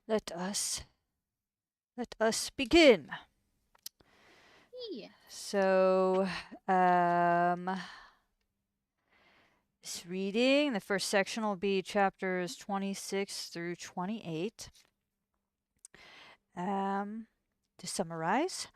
Let us let us begin. Yeah. So, um, this reading, the first section will be chapters 26 through 28. Um, to summarize,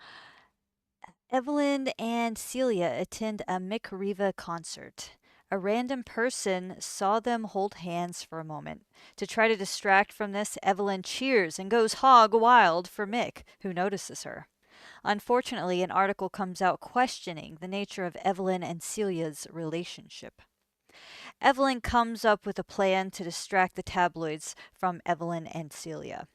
Evelyn and Celia attend a Mick Riva concert. A random person saw them hold hands for a moment. To try to distract from this, Evelyn cheers and goes hog wild for Mick, who notices her. Unfortunately, an article comes out questioning the nature of Evelyn and Celia's relationship. Evelyn comes up with a plan to distract the tabloids from Evelyn and Celia.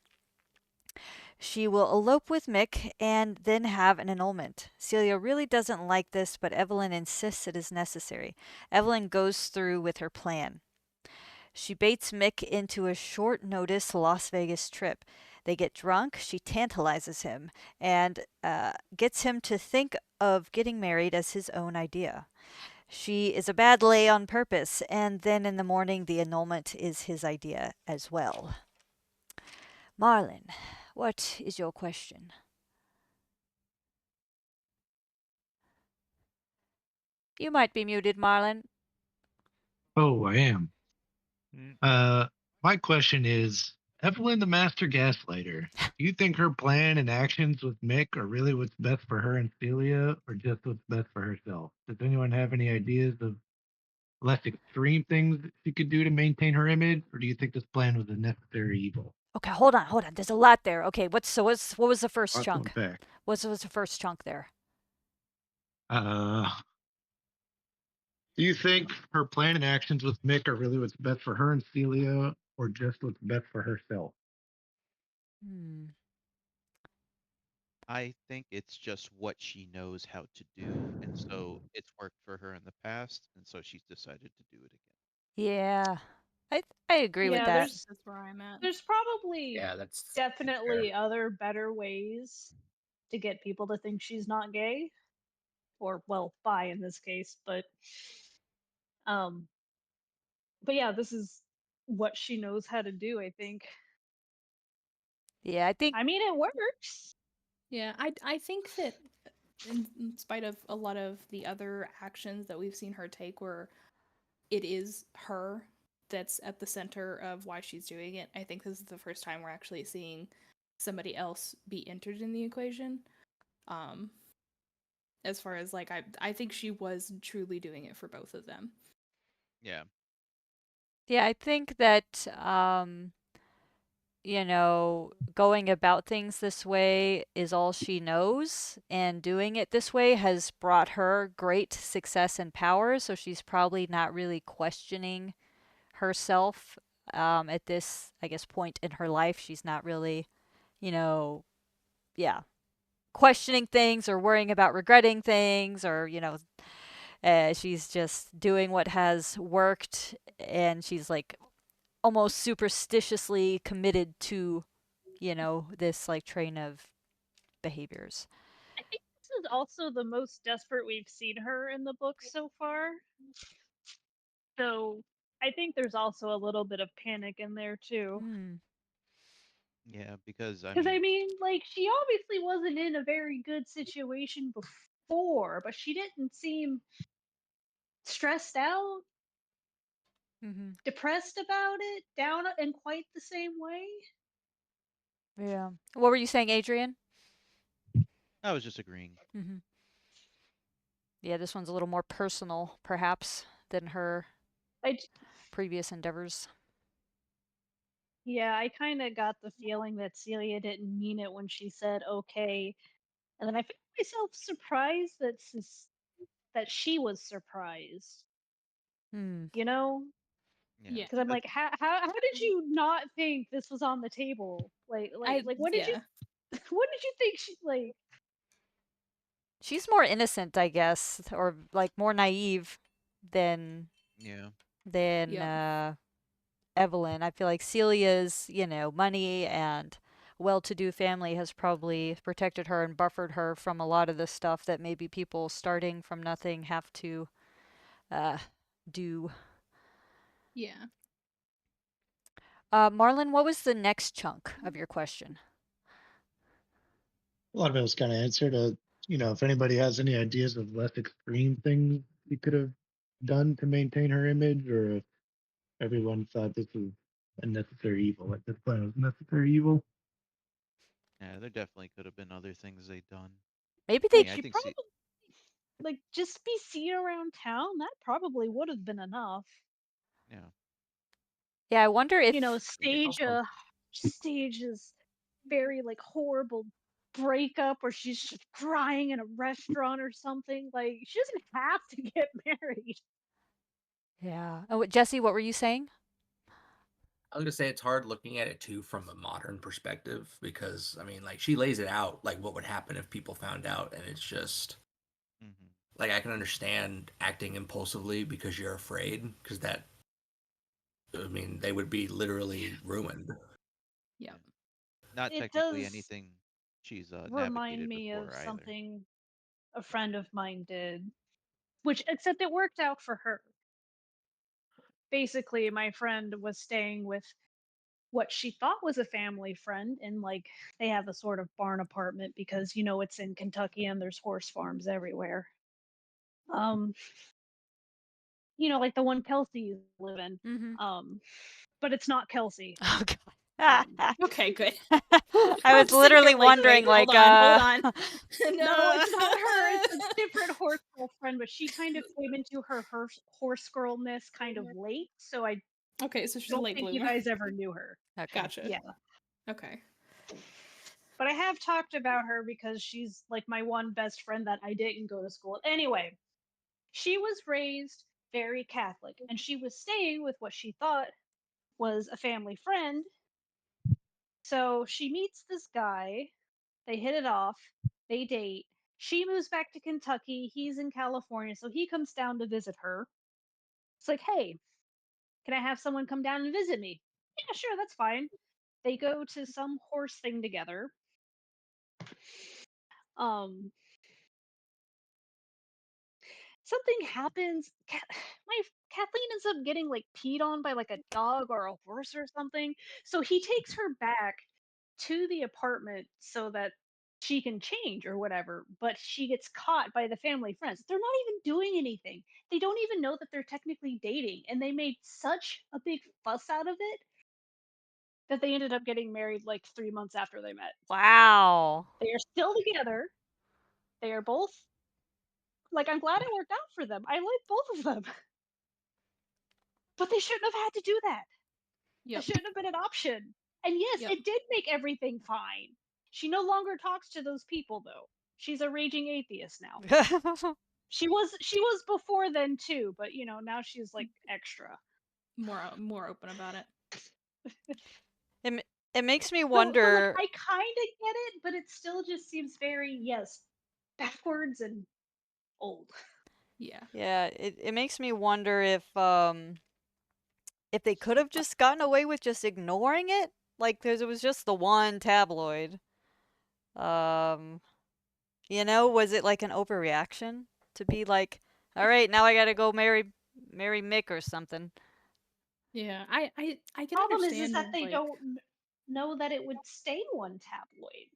She will elope with Mick and then have an annulment. Celia really doesn't like this, but Evelyn insists it is necessary. Evelyn goes through with her plan. She baits Mick into a short notice Las Vegas trip. They get drunk, she tantalizes him, and gets him to think of getting married as his own idea. She is a bad lay on purpose, and then in the morning, the annulment is his idea as well. Marlin, what is your question? You might be muted, Marlin. Oh, I am. Mm, Uh, my question is, Evelyn the Master Gaslighter, do you think her plan and actions with Mick are really what's best for her and Celia, or just what's best for herself? Does anyone have any ideas of less extreme things that she could do to maintain her image, or do you think this plan was a necessary evil? Okay, hold on. There's a lot there. Okay, what was the first Lots to chunk? unpack. What was the first chunk there? Uh, do you think her plan and actions with Mick are really what's best for her and Celia, or just what's best for herself? Hmm. I think it's just what she knows how to do, and so it's worked for her in the past, and so she's decided to do it again. Yeah, I agree with Yeah, that. there's That's where I'm at. there's probably Yeah, that's fair. definitely other better ways to get people to think she's not gay or well, bi in this case, um but yeah, this is what she knows how to do, I think. Yeah, I think I mean, it works. Yeah, I think that in spite of a lot of the other actions that we've seen her take where it is her that's at the center of why she's doing it, I think this is the first time we're actually seeing somebody else be entered in the equation. Um as far as like I think she was truly doing it for both of them. Yeah. yeah, I think that going about things this way is all she knows, and doing it this way has brought her great success and power, so she's probably not really questioning herself at this, I guess, point in her life. She's not really, you know, yeah, questioning things or worrying about regretting things or, she's just doing what has worked, and she's like almost superstitiously committed to this like train of behaviors. I think this is also the most desperate we've seen her in the book so far. So I think there's also a little bit of panic in there too. Hmm. Yeah, because I Because I mean, mean, like, she obviously wasn't in a very good situation before, but she didn't seem stressed out, Mm-hmm. depressed about it, down in quite the same way. Yeah. What were you saying, Adrian? I was just agreeing. Mm-hmm. Yeah, this one's a little more personal, perhaps, than her I previous endeavors. Yeah, I kind of got the feeling that Celia didn't mean it when she said okay, and then I found myself surprised that she was surprised. Hmm. You know, Yeah. Yeah. because I'm like, how did you not think this was on the table? I What did you yeah. what did you think she like? She's more innocent, I guess, or like more naive than Yeah. than Yep. uh, Evelyn. I feel like Celia's, money and well-to-do family has probably protected her and buffered her from a lot of the stuff that maybe people starting from nothing have to uh, do. Yeah. Marlon, what was the next chunk of your question? A lot of it was kind of answered. If anybody has any ideas of less extreme things he could have done to maintain her image, or if everyone thought this was a necessary evil, like this plan was necessary evil. Yeah, there definitely could have been other things they'd done. Maybe I they. mean, I She think see, probably like just be seen around town. That probably would have been enough. yeah, Yeah, I wonder if. Stage Also, a stages very like horrible breakup where she's just crying in a restaurant or something. Like she doesn't have to get married. Yeah. Oh, Jesse, what were you saying? I was gonna say it's hard looking at it too from a modern perspective because I mean, like she lays it out like what would happen if people found out, and it's just hmm like I can understand acting impulsively because you're afraid because that I mean they would be literally ruined. Yeah. yeah, not It technically does anything she's remind navigated me of before either. something a friend of mine did, which except it worked out for her. Basically, my friend was staying with what she thought was a family friend and like they have a sort of barn apartment because it's in Kentucky and there's horse farms everywhere. Um, like the one Kelsey live in. Mm-hmm. Um, but it's not Kelsey. Oh Um, God. Okay, good. I I'm was sitting here literally like, wait, wondering, hold like, on, hold on. no, No. it's not her. It's a different horse girl friend, but she kind of came into her horse girlness kind of late, so I Okay, so she's a don't late think you bloomer. guys ever knew her. okay. Gotcha. Yeah. Okay. But I have talked about her because she's like my one best friend that I didn't go to school with. Anyway, she was raised very Catholic and she was staying with what she thought was a family friend. So she meets this guy, they hit it off, they date. She moves back to Kentucky, he's in California, so he comes down to visit her. It's like, hey, can I have someone come down and visit me? Yeah, sure, that's fine. They go to some horse thing together. Um, Something happens. My Kathleen ends up getting like peed on by like a dog or a horse or something. So he takes her back to the apartment so that she can change or whatever. But she gets caught by the family friends. They're not even doing anything. They don't even know that they're technically dating, and they made such a big fuss out of it that they ended up getting married like 3 months after they met. Wow. They are still together. They are both like I'm glad it worked out for them. I like both of them. But they shouldn't have had to do that. That Yep. shouldn't have been an option. And yes, Yep. it did make everything fine. She no longer talks to those people though. She's a raging atheist now. She was before then too, but now she's like extra. More open about it. it, it makes me So like wonder. I kind of get it, but it still just seems very yes, backwards and old. Yeah. Yeah, it makes me wonder if they could have just gotten away with just ignoring it, like because it was just the one tabloid. Um, was it like an overreaction to be like, all right, now I gotta go marry Mick or something? Yeah. I can Problem is understand that they like don't know that it would stay one tabloid.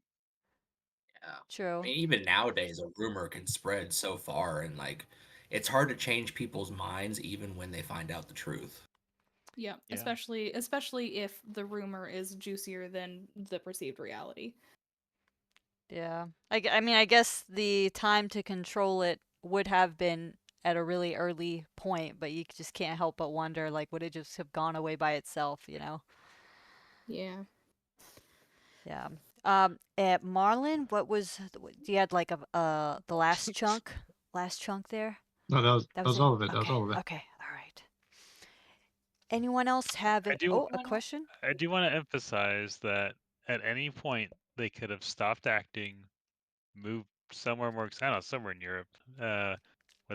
Yeah. I True. mean, even nowadays, a rumor can spread so far, and like it's hard to change people's minds even when they find out the truth. yeah, Yeah, especially if the rumor is juicier than the perceived reality. Yeah. I mean, I guess the time to control it would have been at a really early point, but you just can't help but wonder, like, would it just have gone away by itself? Yeah. Yeah. Marlon, you had like the last chunk there? No, that was That that was was it? all of it. That was Okay. all of it. Okay. All right. Anyone else have I it? do Oh, a question? I do want to emphasize that at any point they could have stopped acting, moved somewhere more, I don't know, somewhere in Europe, where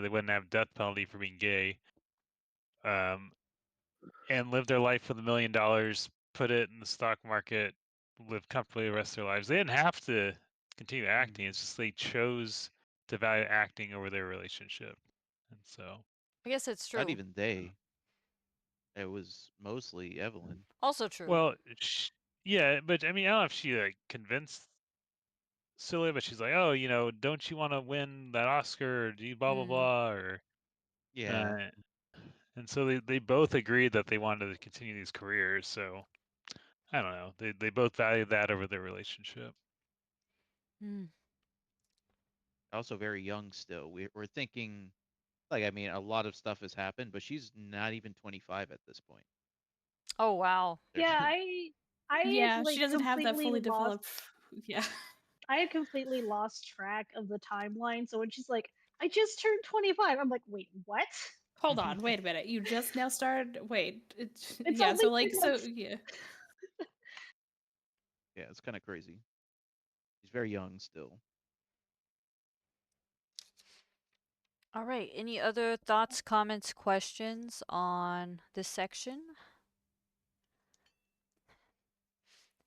they wouldn't have death penalty for being gay, um, and live their life with $1 million, put it in the stock market, live comfortably the rest of their lives. They didn't have to continue acting. It's just they chose to value acting over their relationship, and so I guess it's not true. even they. It was mostly Evelyn. Also true. Well, yeah, but I mean, I don't know if she like convinced Celia, but she's like, oh, don't you want to win that Oscar? Or do you blah blah Mm. blah? Or Yeah. uh, and so they both agreed that they wanted to continue these careers. So I don't know. They both valued that over their relationship. Mm. Also very young still. We're thinking like, I mean, a lot of stuff has happened, but she's not even 25 at this point. Oh wow. There's Yeah, I had Yeah, she like doesn't have that completely fully lost developed. Yeah. I had completely lost track of the timeline. So when she's like, I just turned 25, I'm like, wait, what? Hold on, wait a minute. You just now started. Wait, It's yeah. only So like, 3 so months. yeah, yeah, it's kind of crazy. She's very young still. All right. Any other thoughts, comments, questions on this section?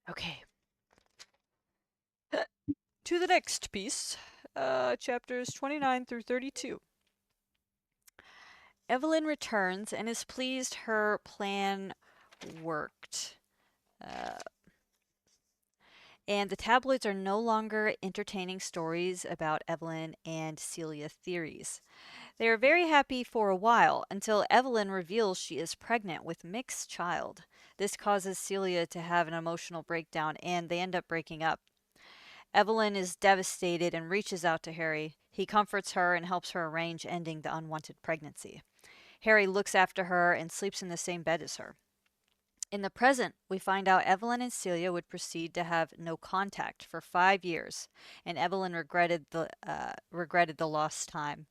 Okay. To the next piece, chapters 29 through 32. Evelyn returns and is pleased her plan worked. Uh, and the tabloids are no longer entertaining stories about Evelyn and Celia theories. They are very happy for a while until Evelyn reveals she is pregnant with Mick's child. This causes Celia to have an emotional breakdown and they end up breaking up. Evelyn is devastated and reaches out to Harry. He comforts her and helps her arrange ending the unwanted pregnancy. Harry looks after her and sleeps in the same bed as her. In the present, we find out Evelyn and Celia would proceed to have no contact for 5 years, and Evelyn regretted the lost time.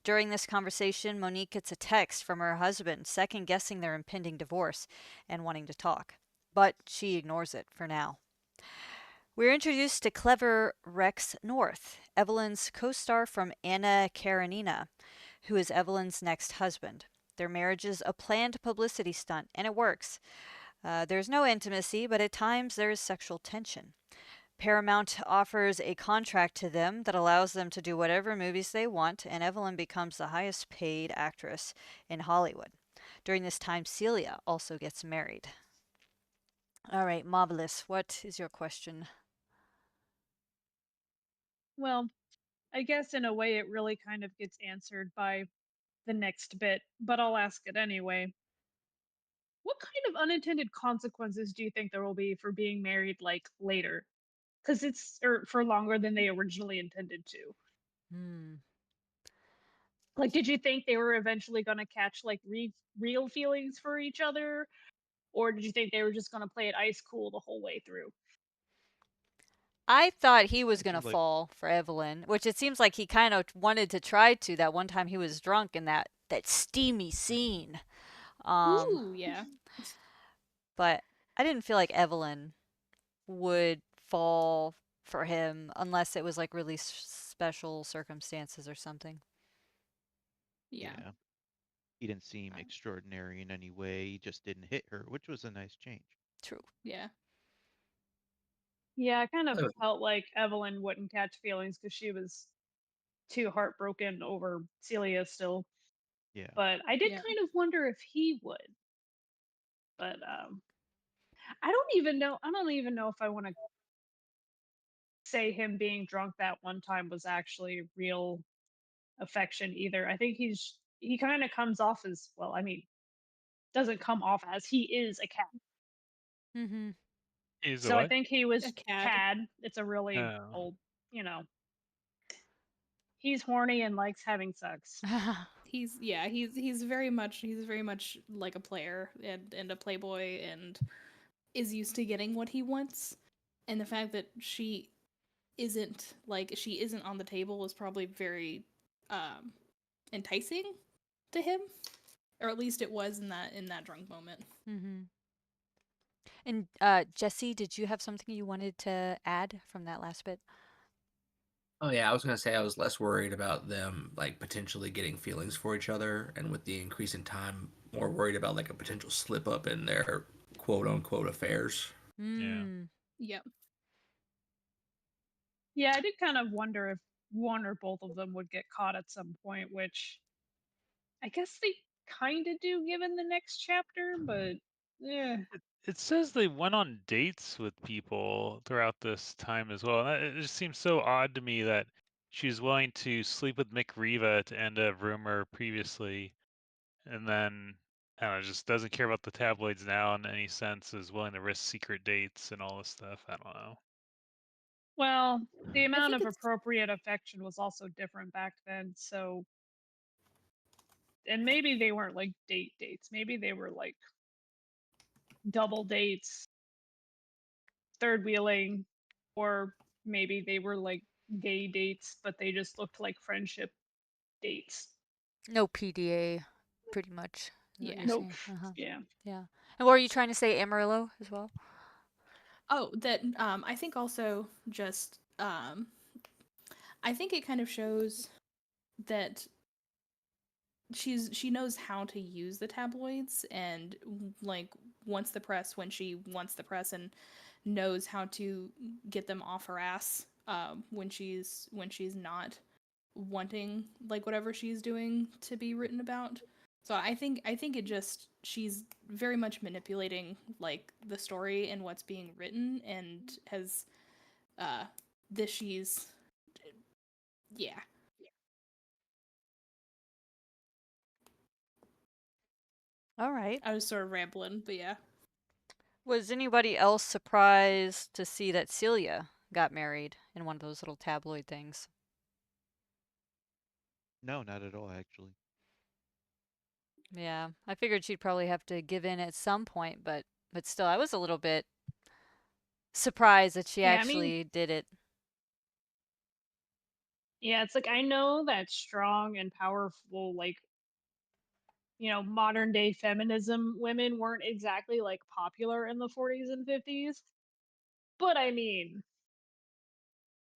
During this conversation, Monique gets a text from her husband, second guessing their impending divorce and wanting to talk, but she ignores it for now. We're introduced to clever Rex North, Evelyn's co star from Anna Karenina, who is Evelyn's next husband. Their marriage is a planned publicity stunt, and it works. There's no intimacy, but at times there is sexual tension. Paramount offers a contract to them that allows them to do whatever movies they want, and Evelyn becomes the highest paid actress in Hollywood. During this time, Celia also gets married. All right, Marvelous, what is your question? Well, I guess in a way it really kind of gets answered by the next bit, but I'll ask it anyway. What kind of unintended consequences do you think there will be for being married like later? Because it's or for longer than they originally intended to. Hmm. Like, did you think they were eventually going to catch like real feelings for each other, or did you think they were just going to play it ice cool the whole way through? I thought he was It going to seems like fall for Evelyn, which it seems like he kind of wanted to try to that one time he was drunk in that steamy scene. Um, ooh, yeah, but I didn't feel like Evelyn would fall for him unless it was like really special circumstances or something. yeah, yeah, he didn't seem uh, extraordinary in any way. He just didn't hit her, which was a nice change. True. yeah, Yeah, I kind of Oh, felt like Evelyn wouldn't catch feelings because she was too heartbroken over Celia still. Yeah. But I did yeah. kind of wonder if he would. But I don't even know. I don't even know if I want to say him being drunk that one time was actually real affection either. I think he kind of comes off as well. I mean, doesn't come off as he is a cat. Mm-hmm. He's a So I what? think he A was cad. cad. It's a really Oh, old, you know, he's horny and likes having sex. He's very much like a player and a playboy and is used to getting what he wants. And the fact that she isn't on the table is probably very um enticing to him, or at least it was in that drunk moment. Mm-hmm. And Jesse, did you have something you wanted to add from that last bit? oh yeah, I was gonna say I was less worried about them like potentially getting feelings for each other, and with the increase in time, more worried about like a potential slip up in their quote unquote affairs. yeah. Mm. Yep. Yeah, I did kind of wonder if one or both of them would get caught at some point, which I guess kind of do given the next chapter, but yeah. It says they went on dates with people throughout this time as well. And it just seems so odd to me that she's willing to sleep with Mick Riva to end a rumor previously, and then I don't know, just doesn't care about the tabloids now in any sense, is willing to risk secret dates and all this stuff. I don't know. Well, the I amount think of it's appropriate affection was also different back then, so and maybe they weren't like dates. Maybe they were like double dates, third wheeling, or maybe they were like gay dates, but they just looked like friendship dates. No PDA, pretty much, is what yeah. you're Nope. saying. Yeah. Yeah. And what are you trying to say, Amarillo, as well? Oh, that I think also just I think it kind of shows that she knows how to use the tabloids and like wants the press when she wants the press and knows how to get them off her ass when she's not wanting like whatever she's doing to be written about. So I think it just she's very much manipulating like the story and what's being written and has uh this she's yeah. All right. I was sort of rambling, but yeah. Was anybody else surprised to see that Celia got married in one of those little tabloid things? No, not at all, actually. Yeah, I figured she'd probably have to give in at some point, but still, I was a little bit surprised that she Yeah, I mean, actually did it. yeah, it's like I know that strong and powerful, like, modern day feminism women weren't exactly like popular in the 40s and 50s. But I mean,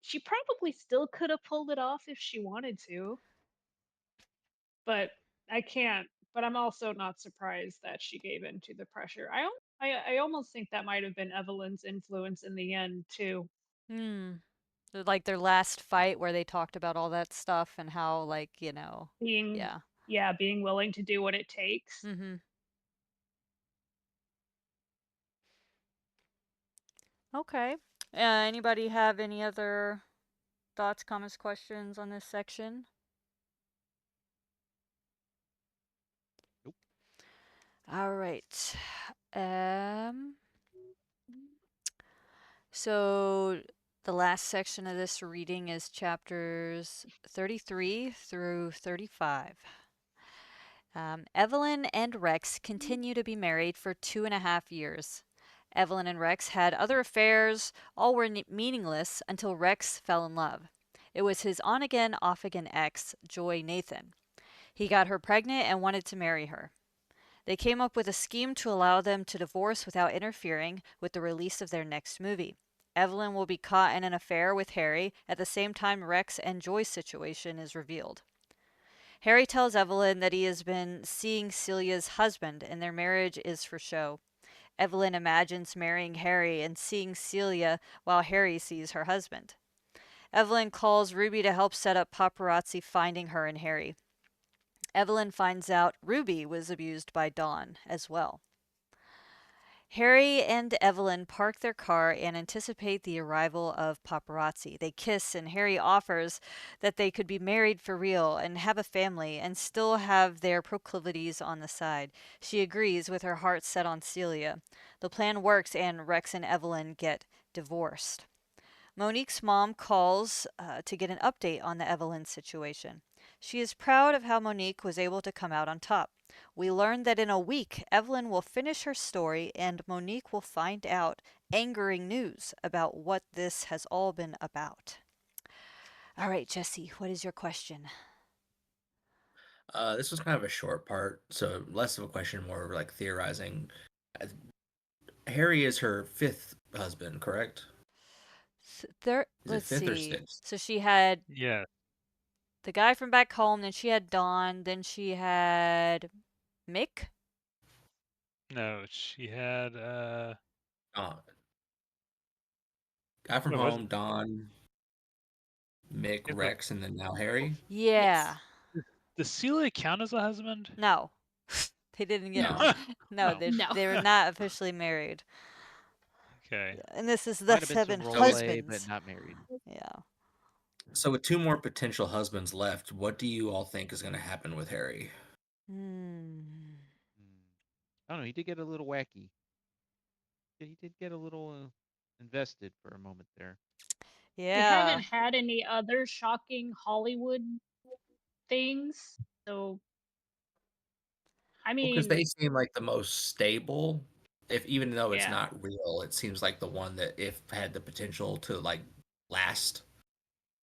she probably still could have pulled it off if she wanted to. But I can't. But I'm also not surprised that she gave in to the pressure. I almost think that might have been Evelyn's influence in the end too. Hmm. Like their last fight where they talked about all that stuff and how, like, Being, yeah. yeah, being willing to do what it takes. Mm-hmm. Okay. Anybody have any other thoughts, comments, questions on this section? Nope. All right. Um, so the last section of this reading is chapters 33 through 35. Evelyn and Rex continue to be married for 2.5 years. Evelyn and Rex had other affairs, all were meaningless until Rex fell in love. It was his on again, off again ex, Joy Nathan. He got her pregnant and wanted to marry her. They came up with a scheme to allow them to divorce without interfering with the release of their next movie. Evelyn will be caught in an affair with Harry at the same time Rex and Joy's situation is revealed. Harry tells Evelyn that he has been seeing Celia's husband and their marriage is for show. Evelyn imagines marrying Harry and seeing Celia while Harry sees her husband. Evelyn calls Ruby to help set up paparazzi finding her and Harry. Evelyn finds out Ruby was abused by Dawn as well. Harry and Evelyn park their car and anticipate the arrival of paparazzi. They kiss, and Harry offers that they could be married for real and have a family and still have their proclivities on the side. She agrees, with her heart set on Celia. The plan works, and Rex and Evelyn get divorced. Monique's mom calls to get an update on the Evelyn situation. She is proud of how Monique was able to come out on top. We learn that in a week, Evelyn will finish her story and Monique will find out angering news about what this has all been about. All right, Jesse, what is your question? This was kind of a short part, so less of a question, more of like theorizing. Uh, Harry is her fifth husband, correct? Is it Let's fifth or see. sixth? So she had Yeah. the guy from back home, then she had Dawn, then she had Mick. No, she had Uh, Guy from what was it? Home, Don, Mick, Yeah, Rex, and then now Harry. Yeah. Yes. does Celia count as a husband? No. They didn't get No. no, No. No. they were not officially married. Okay. Yeah, and this is the Might have been some seven So it, role-play, but husbands. not married. Yeah. so with two more potential husbands left, what do you all think is going to happen with Harry? Hmm. Hmm. I don't know. He did get a little wacky. He did get a little invested for a moment there. We Yeah. haven't had any other shocking Hollywood things, so I Well, because mean, they seem like the most stable. If even though it's yeah, not real, it seems like the one that if had the potential to like last.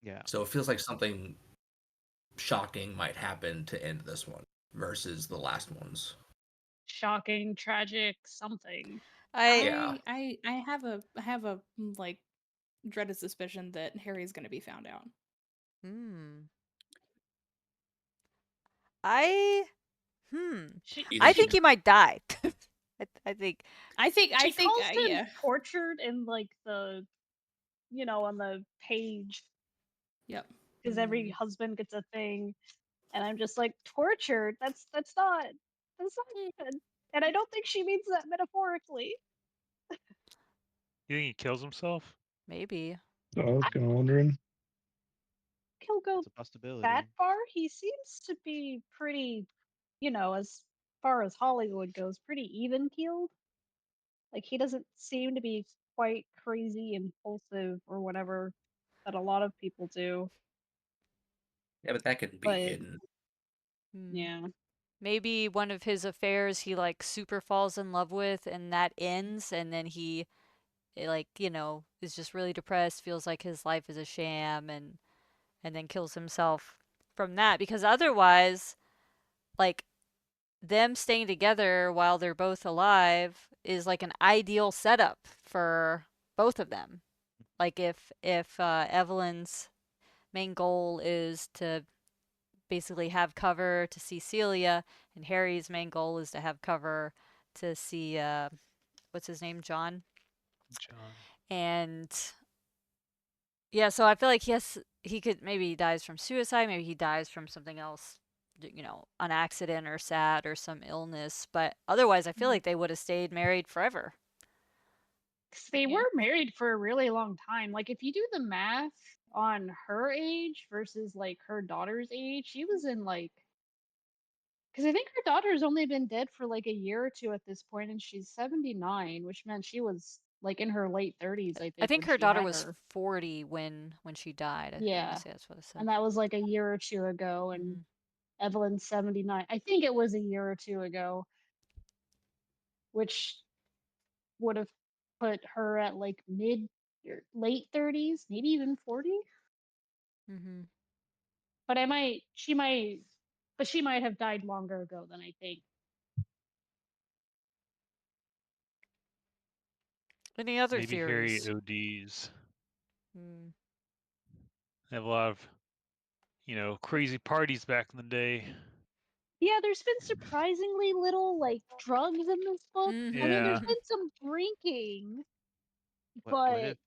Yeah. So it feels like something shocking might happen to end this one versus the last ones. shocking, tragic, something. I Yeah. I have a like dreaded suspicion that Harry's going to be found out. hmm. I She You I think she think he? he might die. I think I she think calls him yeah. tortured in like the on the page Yep. because every husband gets a thing, and I'm just like tortured. That's not good. And I don't think she means that metaphorically. You think he kills himself? maybe. So I was I kind of wondering. think he'll go It's a that possibility. far. He seems to be pretty, as far as Hollywood goes, pretty even keeled. Like he doesn't seem to be quite crazy, impulsive, or whatever that a lot of people do. Yeah, but that could be But hidden. Hmm. yeah, Maybe one of his affairs he like super falls in love with and that ends and then he like, is just really depressed, feels like his life is a sham and then kills himself from that because otherwise like them staying together while they're both alive is like an ideal setup for both of them. Like if Evelyn's main goal is to basically have cover to see Celia, and Harry's main goal is to have cover to see what's his name, John. John. And yeah, so I feel like he could maybe he dies from suicide, maybe he dies from something else, an accident or sad or some illness. But otherwise, I feel like they would have stayed married forever. 'cause they Yeah. were married for a really long time. Like if you do the math on her age versus like her daughter's age, she was in like because I think her daughter's only been dead for like a year or two at this point, and she's 79, which meant she was like in her late 30s, I I think, think when her she daughter had was her. 40 when she died. I want to Yeah, say that's what it said. and that was like a year or two ago, and Hmm. Evelyn's 79. I think it was a year or two ago, which would have put her at like mid or late 30s, maybe even 40. Hmm. But she might have died longer ago than I think. Any other Maybe Harry theories? ODs. Hmm. Have a lot of, crazy parties back in the day. Yeah, there's been surprisingly little like drugs in this book. I mean, there's Yeah. Hmm. been some drinking, What but if?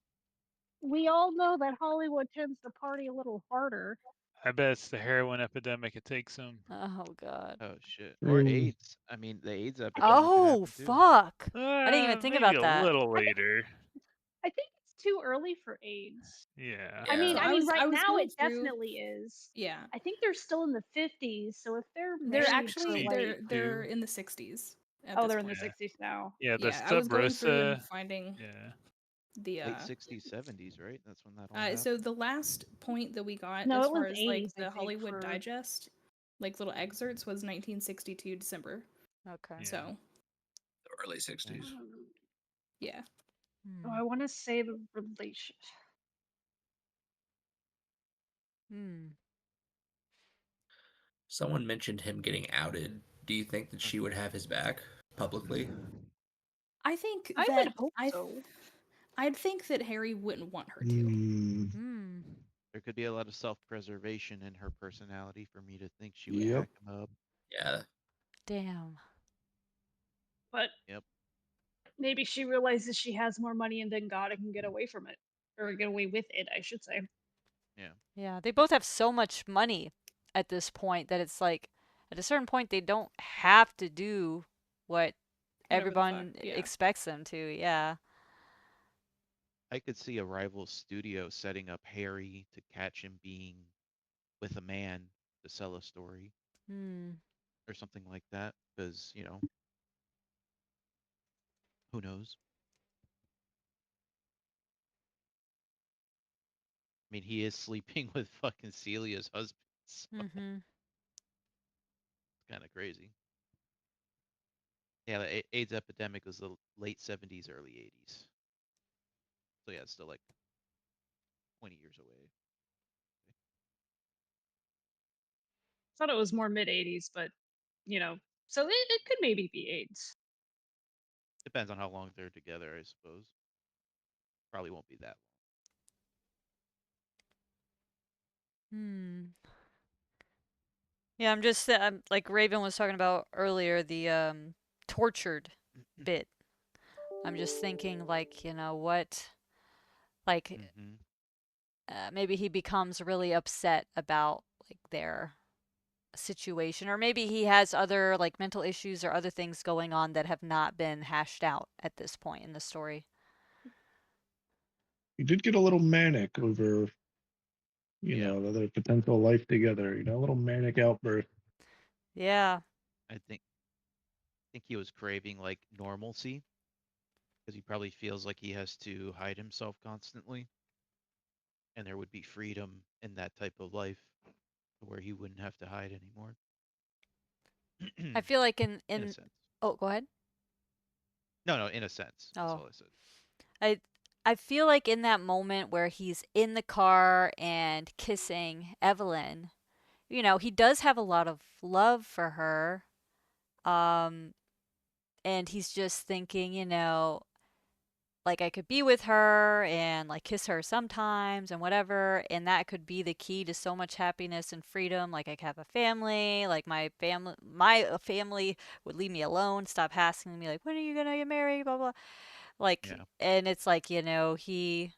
we all know that Hollywood tends to party a little harder. I bet it's the heroin epidemic it takes him. Oh God. Oh shit. Or True. AIDS. I mean, the AIDS I think epidemic could Oh happen too. fuck! I didn't even think Maybe about a that. little I think later. I think it's too early for AIDS. Yeah. I mean, So Yeah. I I mean, was right I was now going it through definitely is. yeah. I think they're still in the 50s, so if they're They're married for actually like, they're in the 60s at oh, this they're in the point. Yeah. 60s now. Yeah. The Yeah, I was going through and Subrosa. finding Yeah. the Late 60s, 70s, right? That's when that all so happened. the last point that we got No, as it was far as like 80s, I the think, Hollywood for. Digest, like little excerpts was 1962 December. Okay. Yeah. So, The early 60s. yeah. Oh, Hmm. I want to say the relation. Hmm. Someone mentioned him getting outed. Do you think that she would have his back publicly? I think I would that hope so. I'd think that Harry wouldn't want her to. Hmm. Hmm. There could be a lot of self-preservation in her personality for me to think she would Yep. back him up. Yeah. Damn. But Yep. maybe she realizes she has more money and then God can get away from it. Or get away with it, I should say. Yeah. Yeah, they both have so much money at this point that it's like at a certain point they don't have to do what Whatever the fuck. everyone Yeah. expects them to. Yeah. I could see a rival studio setting up Harry to catch him being with a man to sell a story Hmm. or something like that. Because, who knows? I mean, he is sleeping with fucking Celia's husband. So it's Mm-hmm. kind of crazy. Yeah, the AIDS epidemic was the late 70s, early 80s. So yeah, it's still like 20 years away. Thought it was more mid 80s, but you know, so it could maybe be AIDS. Depends on how long they're together, I suppose. Probably won't be that Hmm. Yeah, I'm just like Raven was talking about earlier, the tortured long. bit. I'm just thinking like, what like Mm-hmm. maybe he becomes really upset about like their situation, or maybe he has other like mental issues or other things going on that have not been hashed out at this point in the story. He did get a little manic over, Yeah, their potential life together. A little manic outburst. Yeah. I think he was craving like normalcy because he probably feels like he has to hide himself constantly, and there would be freedom in that type of life where he wouldn't have to hide anymore. I feel like In a in sense. oh, go ahead. No, no, in a sense. That's Oh. all I said. I I feel like in that moment where he's in the car and kissing Evelyn, he does have a lot of love for her. Um and he's just thinking, like I could be with her and like kiss her sometimes and whatever, and that could be the key to so much happiness and freedom. Like I could have a family, like my family would leave me alone, stop asking me like when are you gonna get married, blah blah. Like, Yeah. and it's like, he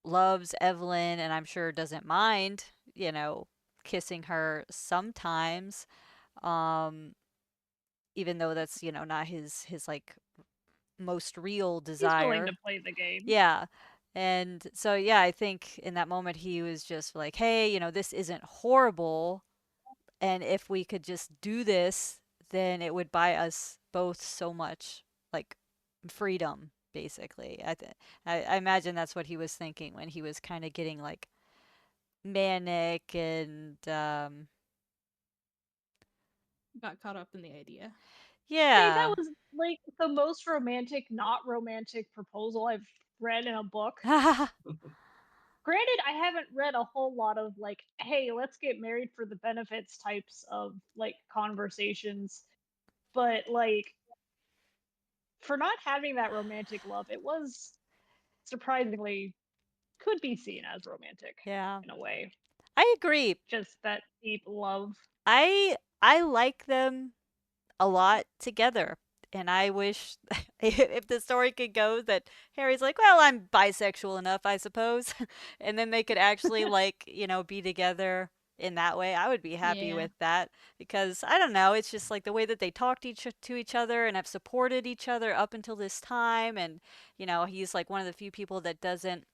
loves Evelyn and I'm sure doesn't mind, kissing her sometimes. Um Even though that's, not his like most real He's willing desire. to play the game. Yeah. And so, yeah, I think in that moment he was just like, hey, this isn't horrible. And if we could just do this, then it would buy us both so much like freedom, basically. I imagine that's what he was thinking when he was kind of getting like manic and, Got caught up in the idea. Hey, that yeah. was like the most romantic, not romantic proposal I've read in a book. Granted, I haven't read a whole lot of like, hey, let's get married for the benefits types of like conversations, but like for not having that romantic love, it was surprisingly could be seen as romantic Yeah. in a way. I agree. Just that deep love. I like them a lot together. And I wish if the story could go that Harry's like, well, I'm bisexual enough, I suppose. And then they could actually, like, be together in that way. I would be happy Yeah. with that because I don't know. It's just like the way that they talk to each other and have supported each other up until this time. And, he's like one of the few people that doesn't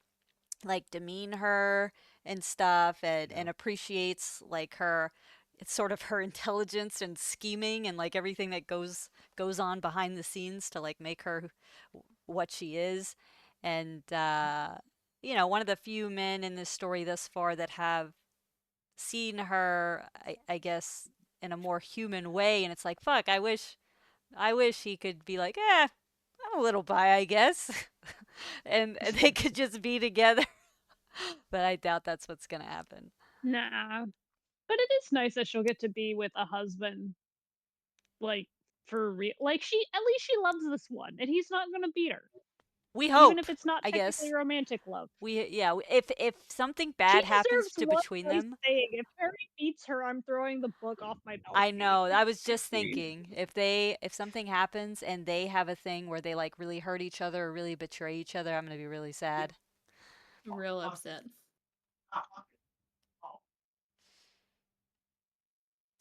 like demean her and stuff, and Yeah. appreciates like it's sort of her intelligence and scheming and like everything that goes on behind the scenes to like make her what she is. And one of the few men in this story thus far that have seen her, I guess, in a more human way. And it's like, fuck, I wish he could be like, I'm a little bi, I guess. And they could just be together. But I doubt that's what's gonna happen. Nah. But it is nice that she'll get to be with a husband, like, for real. Like, at least she loves this one, and he's not gonna beat her. We Even hope, if it's not I technically guess. romantic love. If something She bad happens deserves to one between nice them, saying. If Harry beats her, I'm throwing the book off my I balcony. know. I was just Agreed. thinking if something happens and they have a thing where they like really hurt each other or really betray each other, I'm gonna be really sad. Real upset.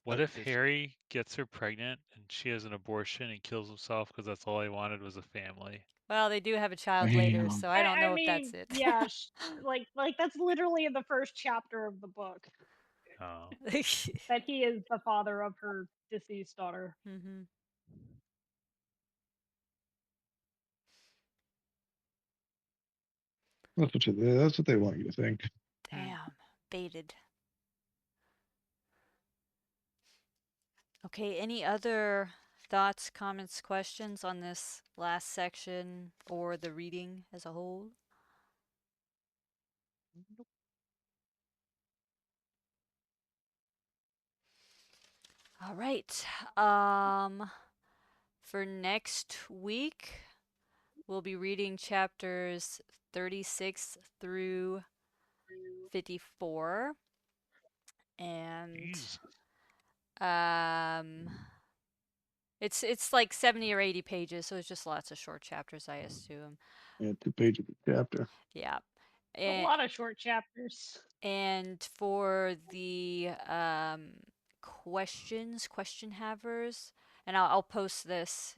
What But if this Harry gets her pregnant and she has an abortion and kills himself because that's all he wanted was a family? Well, they do have a child later, Damn. so I don't I know if that's mean, it. yeah, like that's literally in the first chapter of the book Oh. that he is the father of her deceased daughter. hmm That's what they want you to think. Hmm. Damn, baited. Okay, any other thoughts, comments, questions on this last section or the reading as a whole? All right. For next week, we'll be reading chapters 36 through 54. And Jeez. um it's like 70 or 80 pages, so it's just lots of short chapters, I assume. Yeah, 2 pages a chapter. Yeah. A And lot of short chapters. And for the question havers, and I'll post this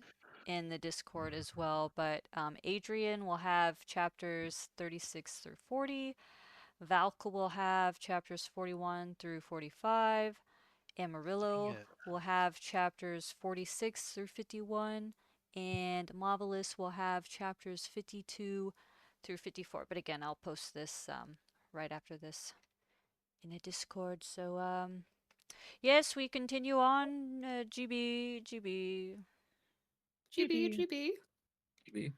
in the Discord as well, but Adrian will have chapters 36 through 40, Valka will have chapters 41 through 45, speaking Amarillo of will have chapters 46 through 51, and Marvelous will have chapters 52 through 54. But again, I'll post this right after this in a Discord. So yes, we continue on. GB. GB, GB. Maybe.